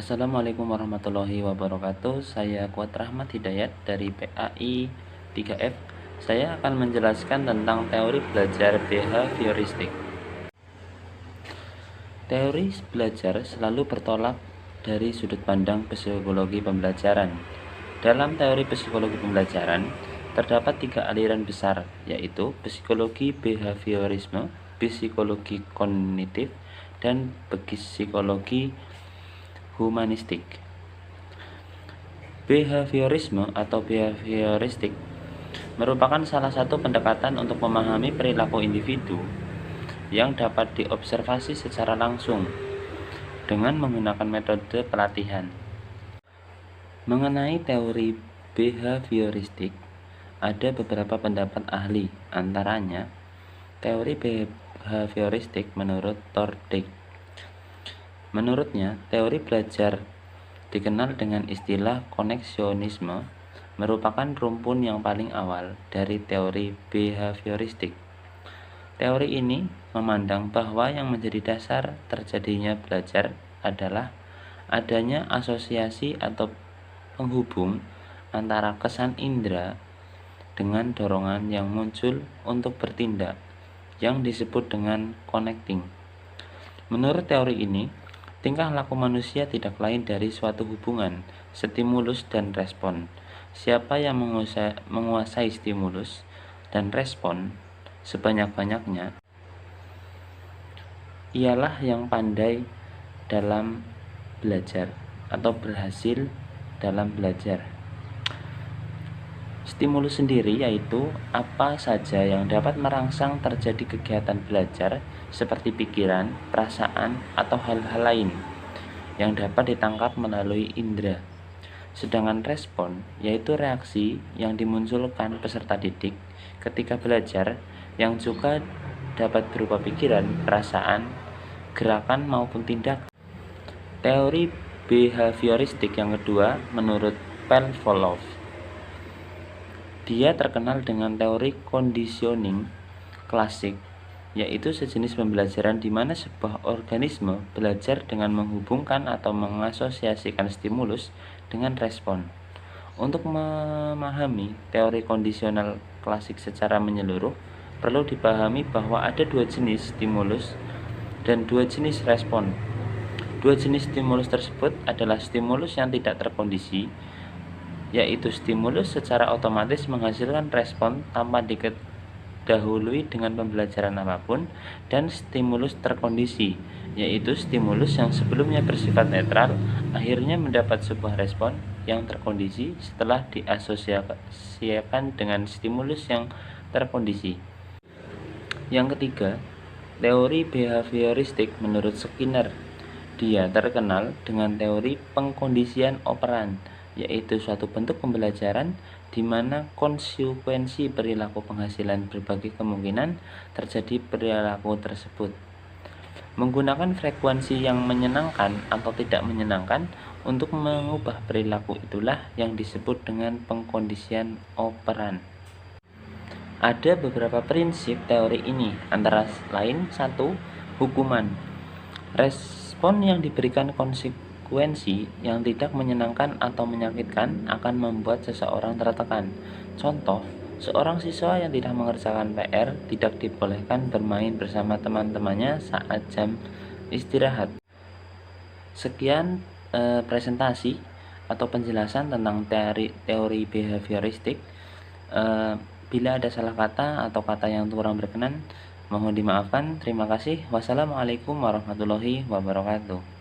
Assalamualaikum warahmatullahi wabarakatuh. Saya Kuat Rahmat Hidayat dari PAI 3F. Saya akan menjelaskan tentang teori belajar behavioristik. Teori belajar selalu bertolak dari sudut pandang psikologi pembelajaran. Dalam teori psikologi pembelajaran, terdapat 3 aliran besar, yaitu psikologi behaviorisme, psikologi kognitif, dan psikologi humanistik. Behaviorisme atau behavioristik merupakan salah satu pendekatan untuk memahami perilaku individu yang dapat diobservasi secara langsung dengan menggunakan metode pelatihan. Mengenai teori behavioristik, ada beberapa pendapat ahli, antaranya teori behavioristik menurut Thorndike. Menurutnya, teori belajar dikenal dengan istilah koneksionisme merupakan rumpun yang paling awal dari teori behavioristik. Teori ini memandang bahwa yang menjadi dasar terjadinya belajar adalah adanya asosiasi atau penghubung antara kesan indera dengan dorongan yang muncul untuk bertindak yang disebut dengan connecting. Menurut teori ini, tingkah laku manusia tidak lain dari suatu hubungan stimulus dan respon. Siapa yang menguasai stimulus dan respon sebanyak-banyaknya, ialah yang pandai dalam belajar atau berhasil dalam belajar. Stimulus sendiri yaitu apa saja yang dapat merangsang terjadi kegiatan belajar seperti pikiran, perasaan, atau hal-hal lain yang dapat ditangkap melalui indera. Sedangkan respon yaitu reaksi yang dimunculkan peserta didik ketika belajar yang juga dapat berupa pikiran, perasaan, gerakan maupun tindakan. Teori behavioristik yang kedua menurut Pavlov. Dia terkenal dengan teori conditioning klasik, yaitu sejenis pembelajaran di mana sebuah organisme belajar dengan menghubungkan atau mengasosiasikan stimulus dengan respon. Untuk memahami teori kondisional klasik secara menyeluruh, perlu dipahami bahwa ada 2 jenis stimulus dan 2 jenis respon. 2 jenis stimulus tersebut adalah stimulus yang tidak terkondisi, yaitu stimulus secara otomatis menghasilkan respon tanpa didahului dengan pembelajaran apapun, dan stimulus terkondisi, yaitu stimulus yang sebelumnya bersifat netral akhirnya mendapat sebuah respon yang terkondisi setelah diasosiasikan dengan stimulus yang terkondisi. Yang ketiga, teori behavioristik menurut Skinner. Dia terkenal dengan teori pengkondisian operan, yaitu suatu bentuk pembelajaran di mana konsekuensi perilaku penghasilan berbagai kemungkinan terjadi perilaku tersebut. Menggunakan frekuensi yang menyenangkan atau tidak menyenangkan untuk mengubah perilaku itulah yang disebut dengan pengkondisian operan. Ada beberapa prinsip teori ini, antara lain 1. Hukuman. Respon yang diberikan konsekuensi yang tidak menyenangkan atau menyakitkan akan membuat seseorang tertekan. Contoh, seorang siswa yang tidak mengerjakan PR tidak dibolehkan bermain bersama teman-temannya saat jam istirahat. Sekian presentasi atau penjelasan tentang teori behavioristik. Bila ada salah kata atau kata yang kurang berkenan, mohon dimaafkan. Terima kasih. Wassalamualaikum warahmatullahi wabarakatuh.